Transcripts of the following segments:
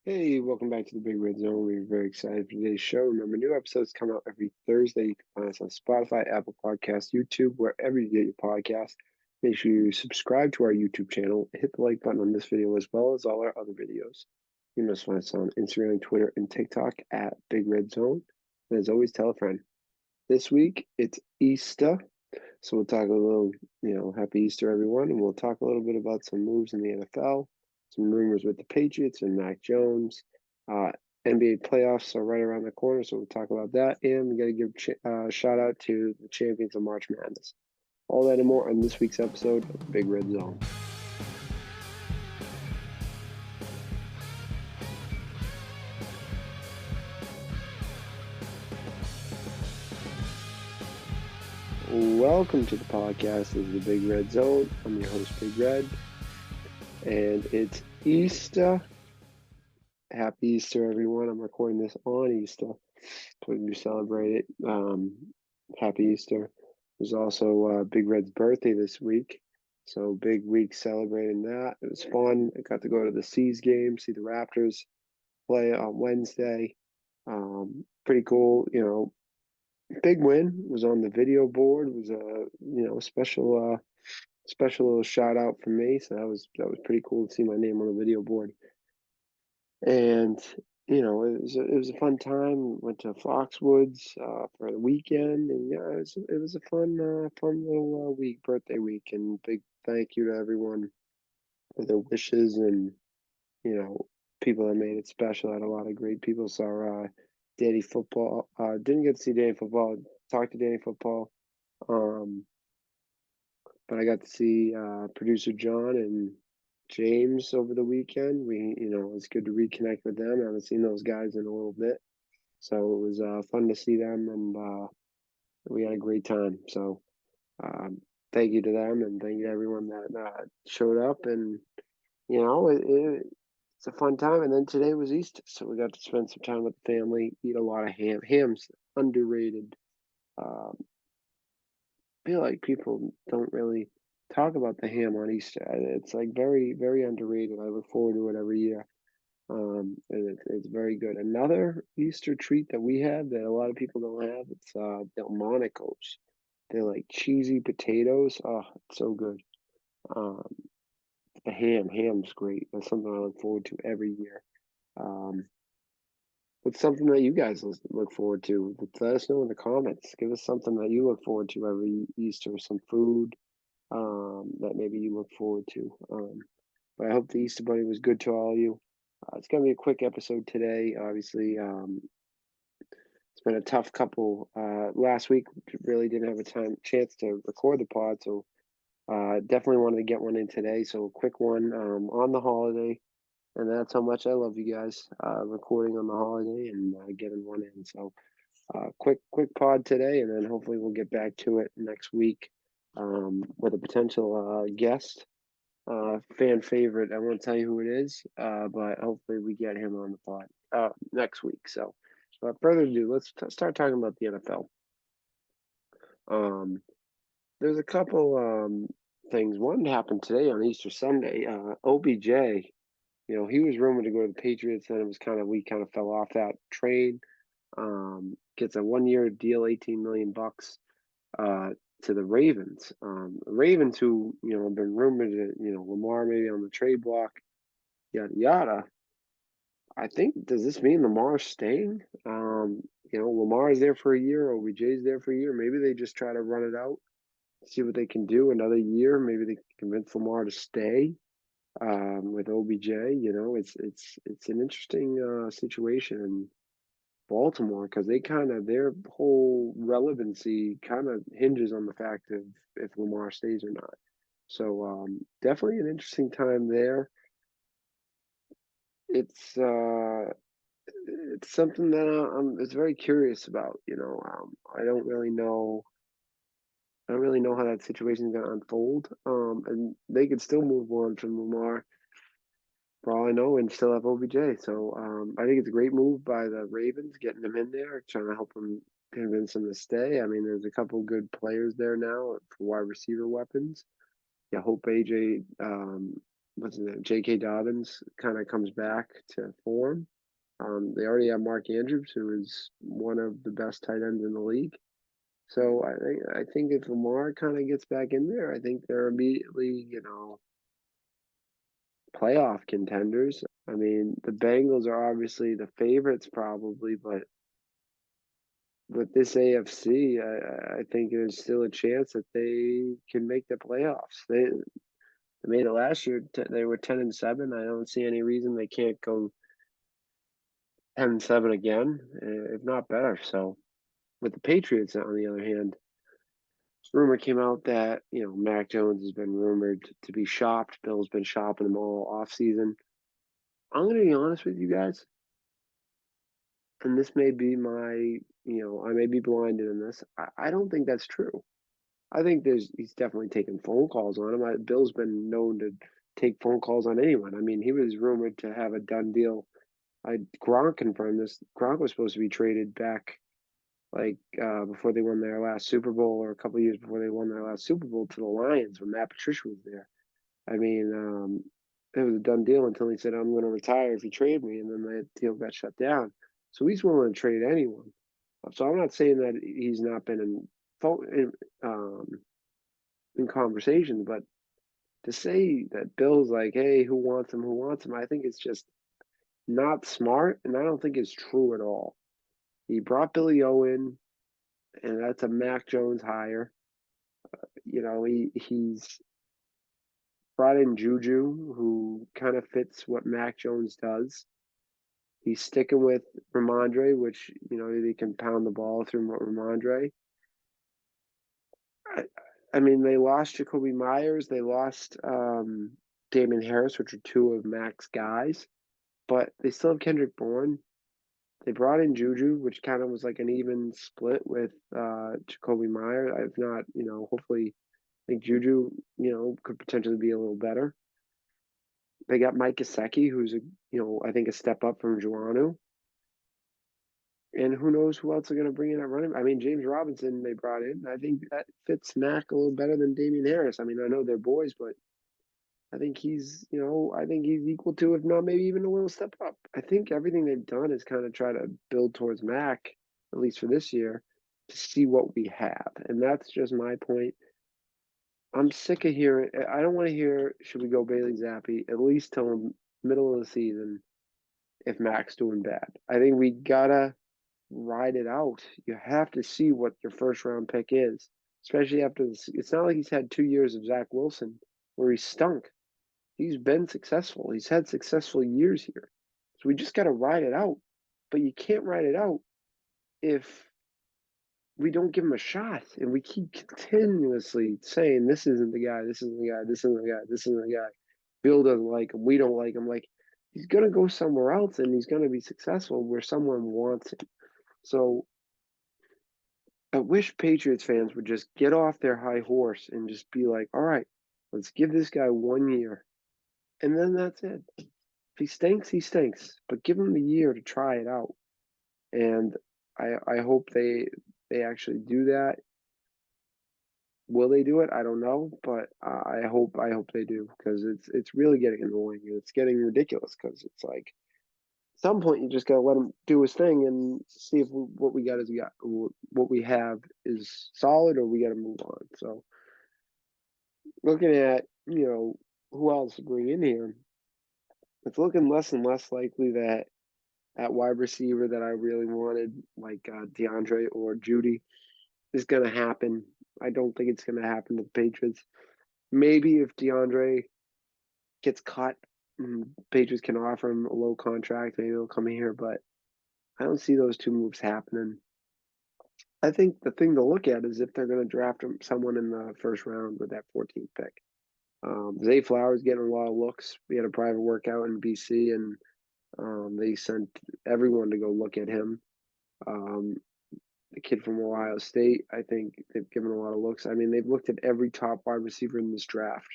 Hey, welcome back to the Big Red Zone. We're very excited for today's show. Remember, new episodes come out every Thursday. You can find us on Spotify, Apple Podcasts, YouTube, wherever you get your podcasts. Make sure you subscribe to our YouTube channel. Hit the like button on this video as well as all our other videos. You must find us on Instagram, Twitter, and TikTok at Big Red Zone. And as always, tell a friend. This week, it's Easter. So we'll talk a little, happy Easter, everyone. And we'll talk a little bit about some moves in the NFL, some rumors with the Patriots and Mac Jones. Uh, NBA playoffs are right around the corner, so we'll talk about that. And we got to give a shout out to the champions of March Madness. All that and more on this week's episode of the Big Red Zone. Welcome to the podcast. This is the Big Red Zone. I'm your host, Big Red, and it's Easter. Happy Easter, everyone. I'm recording this on Easter, so we can celebrate it. Happy Easter. There's also Big Red's birthday this week, so big week celebrating that. It was fun. I got to go to the C's game, see the Raptors play on Wednesday. Pretty cool, big win. Was on the video board. It was a special little shout out for me. So that was pretty cool to see my name on the video board. And it was a fun time. Went to Foxwoods for the weekend, and yeah, it was a fun little birthday week. And big thank you to everyone for their wishes and you know people that made it special. I had a lot of great people. Saw Danny Football. Didn't get to see Danny Football. Talked to Danny Football. Um, but I got to see producer John and James over the weekend. It was good to reconnect with them. I haven't seen those guys in a little bit, so it was fun to see them, and we had a great time. So thank you to them, and thank you to everyone that showed up. And it's a fun time. And then today was Easter, so we got to spend some time with the family, eat a lot of ham. Ham's underrated. Um, feel like people don't really talk about the ham on Easter. It's like very, very underrated. I look forward to it every year. And it's very good. Another Easter treat that we have that a lot of people don't have, it's Delmonico's. They're like cheesy potatoes. Oh, it's so good. Um, the ham's great. That's something I look forward to every year. Um, what's something that you guys look forward to? Let us know in the comments. Give us something that you look forward to every Easter, some food, that maybe you look forward to. But I hope the Easter Bunny was good to all of you. It's going to be a quick episode today. Obviously, it's been a tough couple. Last week, really didn't have a chance to record the pod, so definitely wanted to get one in today. So a quick one on the holiday, and that's how much I love you guys. Recording on the holiday and getting one in. So quick pod today, and then hopefully we'll get back to it next week with a potential guest, fan favorite. I won't tell you who it is, but hopefully we get him on the pod next week. So, without further ado, let's start talking about the NFL. Um, there's a couple things. One happened today on Easter Sunday. OBJ, he was rumored to go to the Patriots, and we kind of fell off that train. Gets a 1 year deal, 18 million bucks to the Ravens. The Ravens, who have been rumored that Lamar maybe on the trade block, yada yada. I think, does this mean Lamar's staying? Lamar is there for a year. OBJ's there for a year. Maybe they just try to run it out, see what they can do another year. Maybe they can convince Lamar to stay with OBJ. It's an interesting situation in Baltimore because their whole relevancy kind of hinges on the fact of if Lamar stays or not. So definitely an interesting time there. It's it's something that I'm it's very curious about. I don't really know. I don't really know how that situation is going to unfold. And they could still move on from Lamar, for all I know, and still have OBJ. So I think it's a great move by the Ravens, getting them in there, trying to help them convince them to stay. I mean, there's a couple good players there now for wide receiver weapons. Yeah, hope AJ what's his name, J.K. Dobbins kind of comes back to form. They already have Mark Andrews, who is one of the best tight ends in the league. So I think if Lamar kind of gets back in there, I think they're immediately, playoff contenders. I mean, the Bengals are obviously the favorites probably, but with this AFC, I think there's still a chance that they can make the playoffs. They made it last year. They were 10-7. I don't see any reason they can't go 10-7 again, if not better. So with the Patriots, on the other hand, rumor came out that Mac Jones has been rumored to be shopped. Bill's been shopping him all off season. I'm going to be honest with you guys, and this may be I may be blinded in this. I don't think that's true. I think he's definitely taken phone calls on him. Bill's been known to take phone calls on anyone. I mean, he was rumored to have a done deal. Gronk confirmed this. Gronk was supposed to be traded back like before they won their last Super Bowl, or a couple of years before they won their last Super Bowl, to the Lions when Matt Patricia was there. I mean, it was a done deal until he said, "I'm going to retire if you trade me," and then that deal got shut down. So he's willing to trade anyone. So I'm not saying that he's not been um, in conversations, but to say that Bill's like, "Hey, who wants him? Who wants him?" I think it's just not smart, and I don't think it's true at all. He brought Billy Owen, and that's a Mac Jones hire. He's brought in Juju, who kind of fits what Mac Jones does. He's sticking with Ramondre, which they can pound the ball through Ramondre. I, I mean, they lost Jacoby Myers, they lost Damon Harris, which are two of Mac's guys, but they still have Kendrick Bourne. They brought in Juju, which kind of was like an even split with Jacoby Myers. If not, hopefully, I think Juju, could potentially be a little better. They got Mike Gesicki, who's I think a step up from Joanu. And who knows who else they're going to bring in at running? I mean, James Robinson they brought in. I think that fits Mac a little better than Damian Harris. I mean, I know they're boys, but I think he's equal to, if not maybe even a little step up. I think everything they've done is kind of try to build towards Mac, at least for this year, to see what we have. And that's just my point. I'm sick of hearing. I don't want to hear, should we go Bailey Zappi at least till middle of the season if Mac's doing bad. I think we gotta ride it out. You have to see what your first round pick is, especially after this. It's not like he's had 2 years of Zach Wilson where he stunk. He's been successful. He's had successful years here. So we just got to ride it out. But you can't ride it out if we don't give him a shot. And we keep continuously saying, this isn't the guy, this isn't the guy, this isn't the guy, this isn't the guy. Bill doesn't like him. We don't like him. Like, he's going to go somewhere else and he's going to be successful where someone wants him. So I wish Patriots fans would just get off their high horse and just be like, all right, let's give this guy 1 year. And then that's it. If he stinks, he stinks. But give him the year to try it out. And I hope they actually do that. Will they do it? I don't know, but I hope they do, because it's really getting annoying. It's getting ridiculous, because it's like at some point you just gotta let him do his thing and see if what we got is what we have is solid, or we got to move on. So looking at who else to bring in here, it's looking less and less likely that at wide receiver that I really wanted, like DeAndre or Judy, is going to happen. I don't think it's going to happen to the Patriots. Maybe if DeAndre gets cut, Patriots can offer him a low contract. Maybe he'll come here, but I don't see those two moves happening. I think the thing to look at is if they're going to draft someone in the first round with that 14th pick. Zay Flowers getting a lot of looks. We had a private workout in BC, and they sent everyone to go look at him. The kid from Ohio State, I think they've given a lot of looks. I mean, they've looked at every top wide receiver in this draft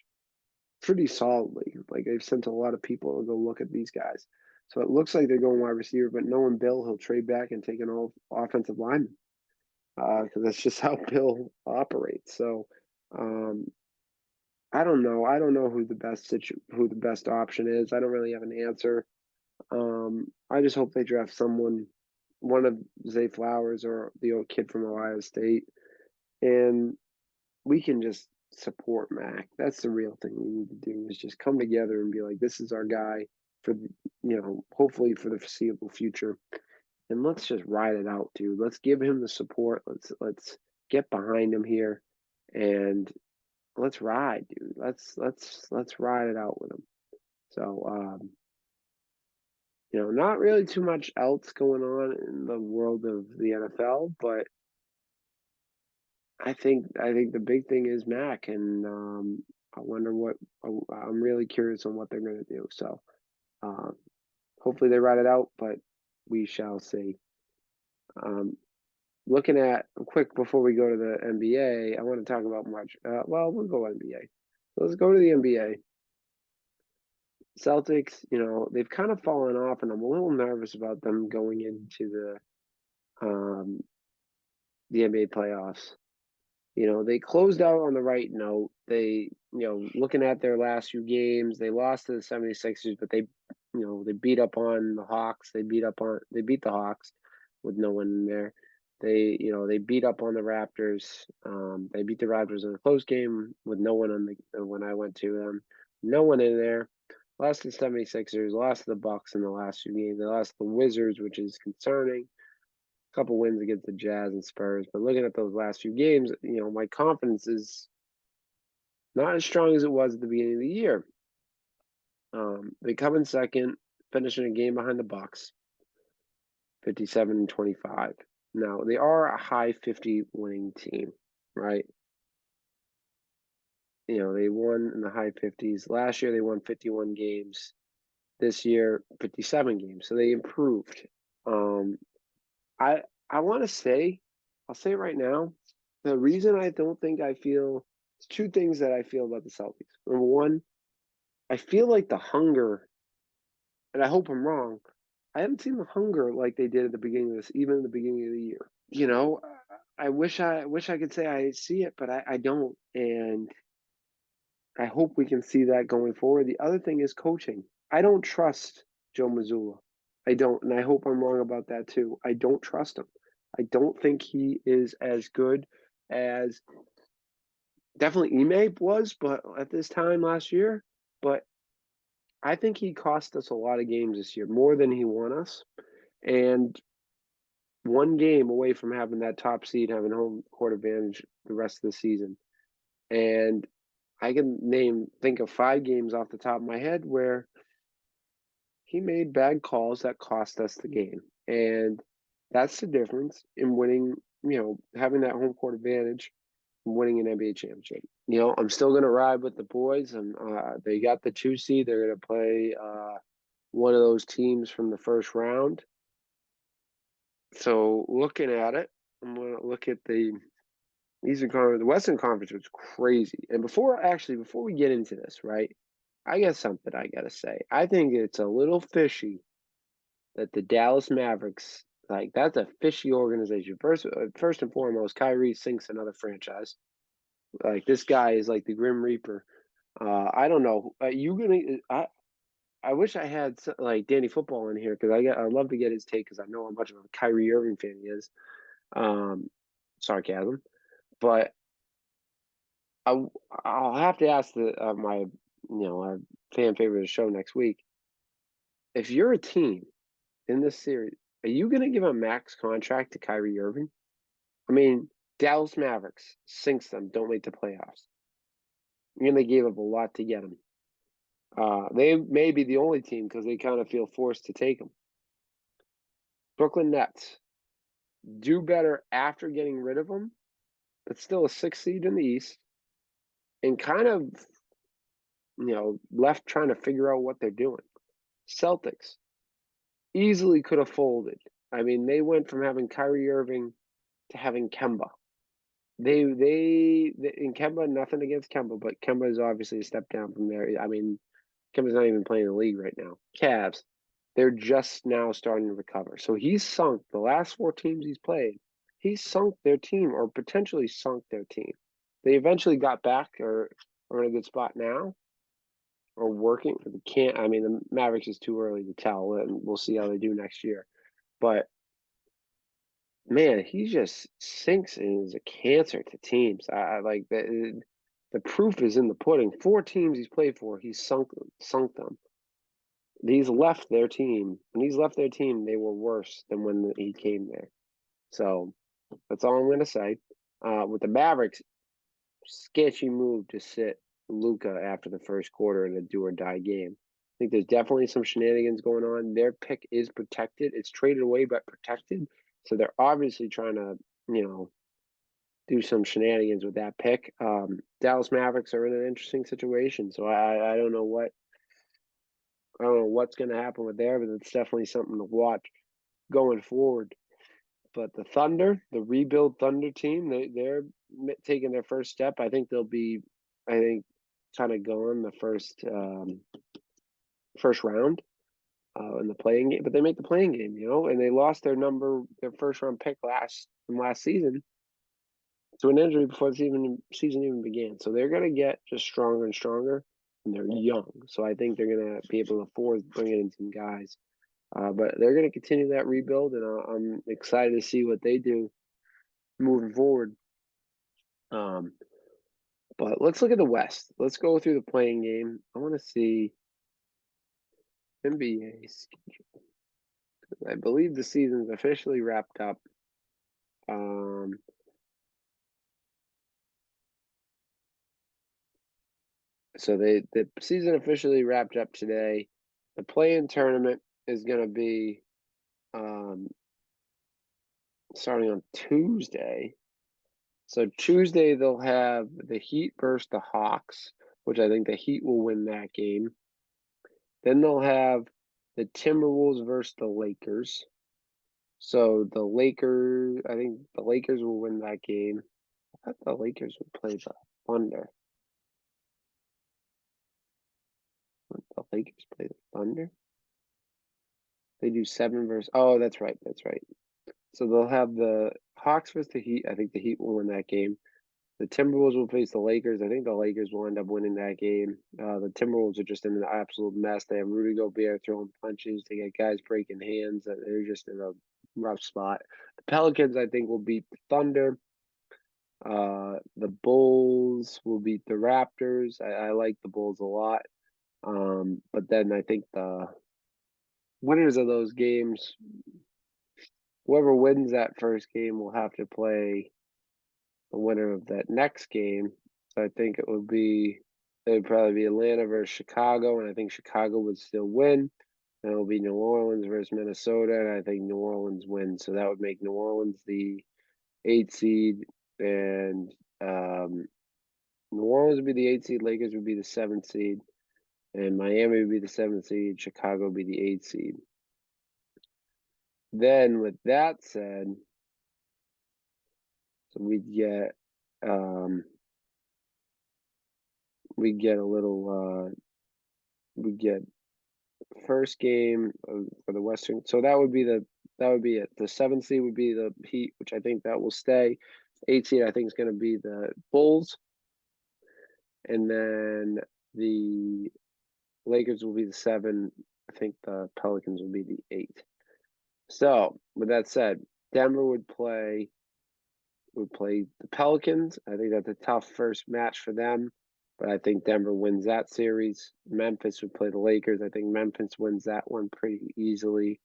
pretty solidly. Like, they've sent a lot of people to go look at these guys. So it looks like they're going wide receiver, but knowing Bill, he'll trade back and take an offensive lineman, because that's just how Bill operates. So, um, I don't know. I don't know who the best option is. I don't really have an answer. I just hope they draft someone, one of Zay Flowers or the old kid from Ohio State, and we can just support Mac. That's the real thing we need to do is just come together and be like, this is our guy for hopefully for the foreseeable future. And let's just ride it out, dude. Let's give him the support. Let's get behind him here and let's ride, dude. Let's ride it out with him. So not really too much else going on in the world of the NFL, but I think the big thing is Mac, and I wonder what I'm really curious on what they're going to do. So um, hopefully they write it out, but we shall see. Um, Looking at quick before we go to the NBA, I want to talk about much. Well, we'll go NBA. So let's go to the NBA. Celtics, they've kind of fallen off, and I'm a little nervous about them going into the NBA playoffs. They closed out on the right note. Looking at their last few games, they lost to the 76ers, but they beat up on the Hawks. They beat the Hawks with no one in there. They beat up on the Raptors. They beat the Raptors in a close game with no one when I went to them. No one in there. Lost to the 76ers, lost to the Bucks in the last few games. They lost to the Wizards, which is concerning. Couple wins against the Jazz and Spurs, but looking at those last few games, my confidence is not as strong as it was at the beginning of the year. They come in second, finishing a game behind the Bucks, 57-25. Now they are a high 50 winning team, right? They won in the high 50s. Last year they won 51 games. This year 57 games, so they improved. I I want to say, I'll say it right now. The reason I don't think I feel it's two things that I feel about the Celtics. Number one, I feel like the hunger, and I hope I'm wrong. I haven't seen the hunger like they did at the beginning of this, even in the beginning of the year. You know, I wish I could say I see it, but I don't, and I hope we can see that going forward. The other thing is coaching. I don't trust Joe Mazzulla. I don't, and I hope I'm wrong about that too. I don't trust him. I don't think he is as good as definitely Ime was, but at this time last year. But I think he cost us a lot of games this year, more than he won us. And one game away from having that top seed, having home court advantage the rest of the season. And I can think of 5 games off the top of my head where he made bad calls that cost us the game. And that's the difference in winning, having that home court advantage and winning an NBA championship. I'm still going to ride with the boys, and they got the 2 seed. They're going to play one of those teams from the first round. So looking at it, I'm going to look at the Eastern Conference. The Western Conference was crazy. And before we get into this, right, I got something I got to say. I think it's a little fishy that the Dallas Mavericks, like, that's a fishy organization. First and foremost, Kyrie sinks another franchise. Like, this guy is like the Grim Reaper. I don't know. I wish I had like Danny Football in here because I'd love to get his take because I know how much of a Kyrie Irving fan he is. Um, Sarcasm, but I'll have to ask my fan favorite show next week. If you're a team in this series, are you going to give a max contract to Kyrie Irving? I mean, Dallas Mavericks sinks them, don't make the playoffs. And they gave up a lot to get him. They may be the only team because they kind of feel forced to take him. Brooklyn Nets do better after getting rid of him, but still a 6th seed in the East, and kind of left trying to figure out what they're doing. Celtics easily could have folded. I mean, they went from having Kyrie Irving to having Kemba. In Kemba, nothing against Kemba, but Kemba is obviously a step down from there. I mean, Kemba's not even playing in the league right now. Cavs, they're just now starting to recover. So he's sunk the last 4 teams he's played. He's sunk their team or potentially sunk their team. They eventually got back, or are in a good spot now or working. They can't. I mean, the Mavericks is too early to tell, and we'll see how they do next year. But man, he just sinks and is a cancer to teams. I like the proof is in the pudding. 4 teams he's played for, he's sunk them. He's left their team. When he's left their team, they were worse than when he came there. So that's all I'm going to say. With the Mavericks, sketchy move to sit Luka after the first quarter in a do or die game. I think there's definitely some shenanigans going on. Their pick is protected. It's traded away but protected. So they're obviously trying to, do some shenanigans with that pick. Dallas Mavericks are in an interesting situation. So I don't know what's going to happen with there, but it's definitely something to watch going forward. But the Thunder, the rebuild Thunder team, they're taking their first step. I think they'll be, kind of going the first round in the playing game. But they make the playing game, and they lost their first round pick last season to an injury before the season even began. So they're going to get just stronger and stronger, and they're young. So I think they're going to be able to afford bringing in some guys. But they're going to continue that rebuild, and I'm excited to see what they do moving forward. But let's look at the West. Let's go through the playing game. I want to see NBA schedule. I believe the season's officially wrapped up. So the season officially wrapped up today. The play-in tournament is going to be starting on Tuesday. So Tuesday they'll have the Heat versus the Hawks, which I think the Heat will win that game. Then they'll have the Timberwolves versus the Lakers. So I think the Lakers will win that game. I thought the Lakers would play the Thunder. Would the Lakers play the Thunder? They do 7 versus. Oh, that's right. That's right. So they'll have the Hawks versus the Heat. I think the Heat will win that game. The Timberwolves will face the Lakers. I think the Lakers will end up winning that game. The Timberwolves are just in an absolute mess. They have Rudy Gobert throwing punches. They got guys breaking hands. They're just in a rough spot. The Pelicans, I think, will beat the Thunder. The Bulls will beat the Raptors. I like the Bulls a lot. But then I think the winners of those games, whoever wins that first game will have to play the winner of that next game. So I think it would probably be Atlanta versus Chicago, and I think Chicago would still win. And it'll be New Orleans versus Minnesota, and I think New Orleans wins. So that would make New Orleans the 8 seed, and New Orleans would be the 8 seed, Lakers would be the 7th seed, and Miami would be the 7th seed, Chicago would be the 8th seed. Then with that said, so we get first game for the Western. So that would be it. The 7th seed would be the Heat, which I think that will stay. 8th seed I think is going to be the Bulls, and then the Lakers will be the 7. I think the Pelicans will be the 8. So with that said, Denver would play the Pelicans. I think that's a tough first match for them, but I think Denver wins that series. Memphis would play the Lakers. I think Memphis wins that one pretty easily.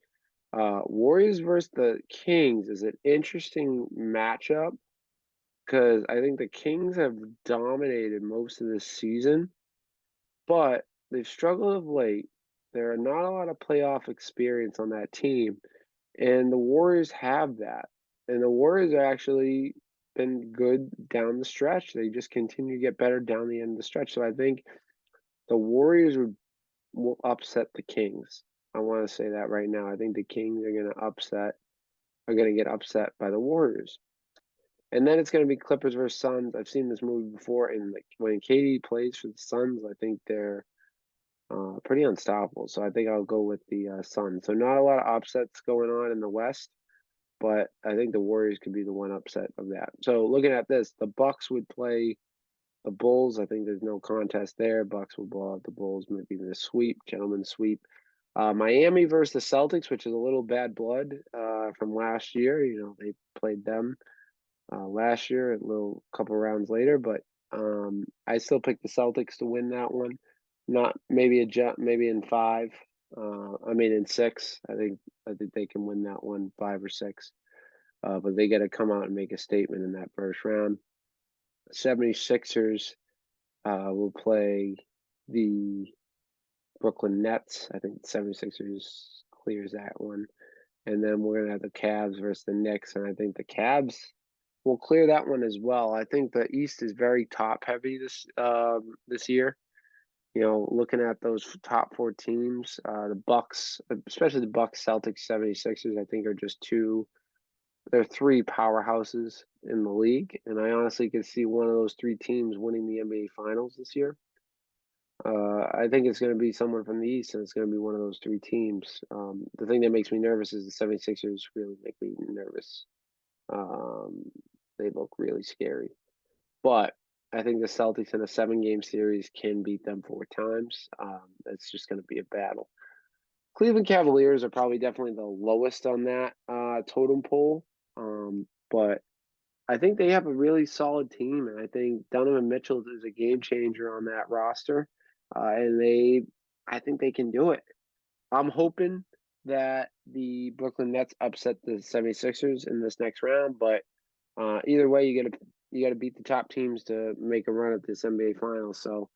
Warriors versus the Kings is an interesting matchup because I think the Kings have dominated most of this season, but they've struggled of late. There are not a lot of playoff experience on that team, and the Warriors have that. And the Warriors are actually been good down the stretch. They just continue to get better down the end of the stretch. So I think the Warriors will upset the Kings. I want to say that right now. I think the Kings are going to get upset by the Warriors. And then it's going to be Clippers versus Suns. I've seen this movie before, and when KD plays for the Suns, I think they're pretty unstoppable. So I think I'll go with the Suns. So not a lot of upsets going on in the West, but I think the Warriors could be the one upset of that. So looking at this, the Bucks would play the Bulls. I think there's no contest there. Bucks will blow out the Bulls, maybe the sweep, gentleman's sweep. Miami versus the Celtics, which is a little bad blood from last year. You know, they played them last year, a little couple rounds later, but I still pick the Celtics to win that one. Not maybe a jump, maybe in five. I mean in six. I think they can win that one, 5 or 6. But they got to come out and make a statement in that first round. 76ers will play the Brooklyn Nets. I think the 76ers clears that one. And then we're going to have the Cavs versus the Knicks. And I think the Cavs will clear that one as well. I think the East is very top heavy this year. You know, looking at those top 4 teams, the Bucks, especially the Bucks, Celtics, 76ers, I think are just they're 3 powerhouses in the league. And I honestly could see one of those 3 teams winning the NBA Finals this year. I think it's going to be someone from the East, and it's going to be one of those 3 teams. The thing that makes me nervous is the 76ers really make me nervous. They look really scary. But I think the Celtics in a 7-game series can beat them 4 times. It's just going to be a battle. Cleveland Cavaliers are probably definitely the lowest on that totem pole. But I think they have a really solid team, and I think Donovan Mitchell is a game changer on that roster. And I think they can do it. I'm hoping that the Brooklyn Nets upset the 76ers in this next round, but either way, you got to beat the top teams to make a run at this NBA Finals. So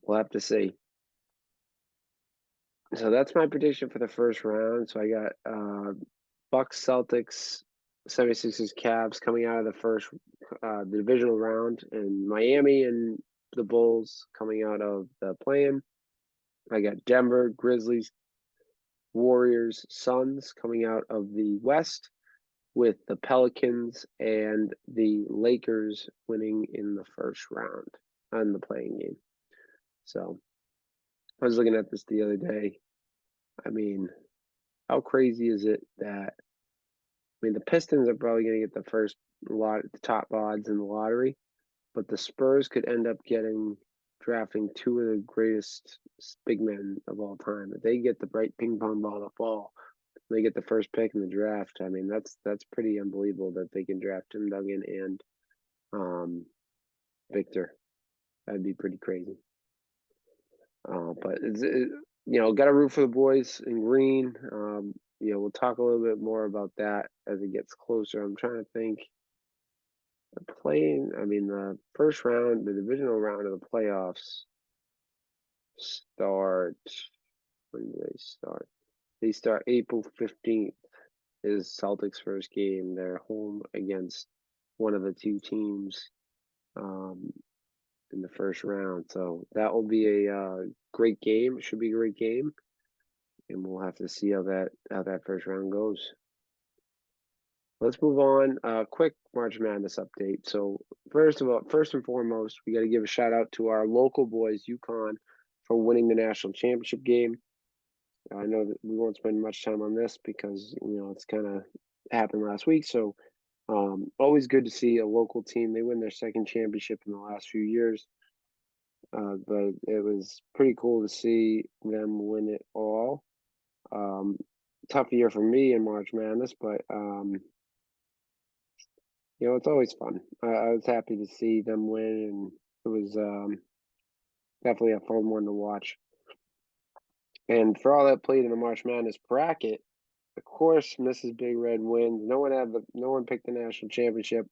we'll have to see. So that's my prediction for the first round. So I got Bucks, Celtics, 76ers, Cavs coming out of the divisional round, and Miami and the Bulls coming out of the play-in. I got Denver, Grizzlies, Warriors, Suns coming out of the West, with the Pelicans and the Lakers winning in the first round on the playing game. So I was looking at this the other day. I mean, how crazy is it that the Pistons are probably going to get the top odds in the lottery, but the Spurs could end up drafting 2 of the greatest big men of all time. If they get the right ping pong ball to fall, they get the first pick in the draft. I mean, that's pretty unbelievable that they can draft Tim Duncan and Victor. That'd be pretty crazy. But got to root for the boys in green. We'll talk a little bit more about that as it gets closer. I'm trying to think. The first round, the divisional round of the playoffs start. When do they start? They start April 15th. Is Celtics' first game. They're home against one of the 2 teams in the first round. So that will be a great game. It should be a great game. And we'll have to see how that first round goes. Let's move on. Quick March Madness update. So first and foremost, we got to give a shout out to our local boys, UConn, for winning the national championship game. I know that we won't spend much time on this because it's kind of happened last week. So always good to see a local team. They win their second championship in the last few years. But it was pretty cool to see them win it all. Tough year for me in March Madness, but it's always fun. I was happy to see them win, and it was definitely a fun one to watch. And for all that played in the March Madness bracket, of course, Mrs. Big Red wins. No one picked the national championship.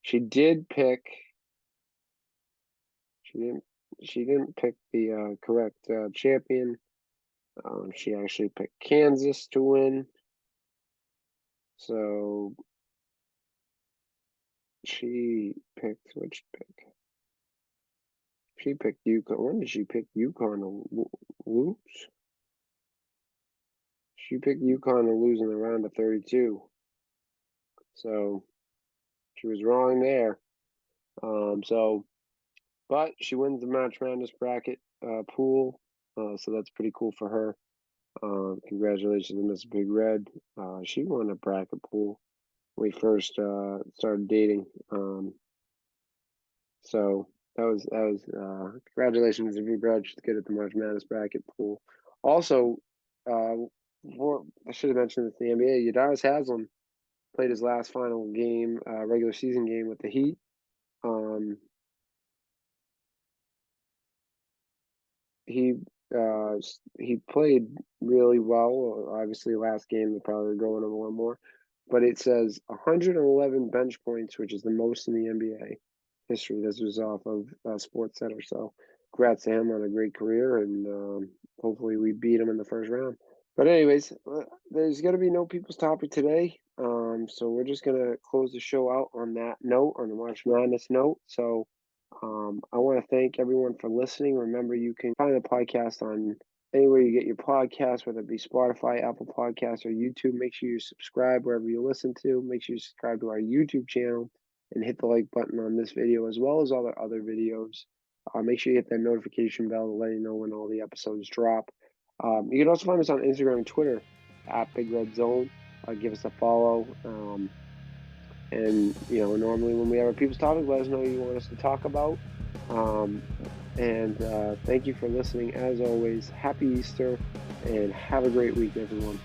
She did pick. She didn't pick the correct champion. She actually picked Kansas to win. So she picked which pick? She picked UConn. When did she pick UConn to lose? She picked UConn to lose in the round of 32. So she was wrong there. But she wins the March Madness bracket pool. So that's pretty cool for her. Congratulations to Miss Big Red. She won a bracket pool when we first started dating. So that was congratulations if you grudged good at the March Madness bracket pool. Also, uh, I should have mentioned this, the NBA. Udonis Haslem played his last final game, regular season game with the Heat. Um, he he played really well. Obviously, last game they're probably going on one more, but it says 111 bench points, which is the most in the NBA history. This was off of Sports Center. So, congrats to him on a great career, and hopefully we beat him in the first round. But anyways, there's going to be no people's topic today. So we're just going to close the show out on that note, on the March Madness note. So I want to thank everyone for listening. Remember, you can find the podcast on anywhere you get your podcast, whether it be Spotify, Apple Podcasts, or YouTube. Make sure you subscribe wherever you listen to. Make sure you subscribe to our YouTube channel and hit the like button on this video as well as all the other videos. Make sure you hit that notification bell to let you know when all the episodes drop. You can also find us on Instagram and Twitter at Big Red Zone. Give us a follow. And normally when we have a people's topic, let us know what you want us to talk about. And thank you for listening. As always, happy Easter and have a great week, everyone.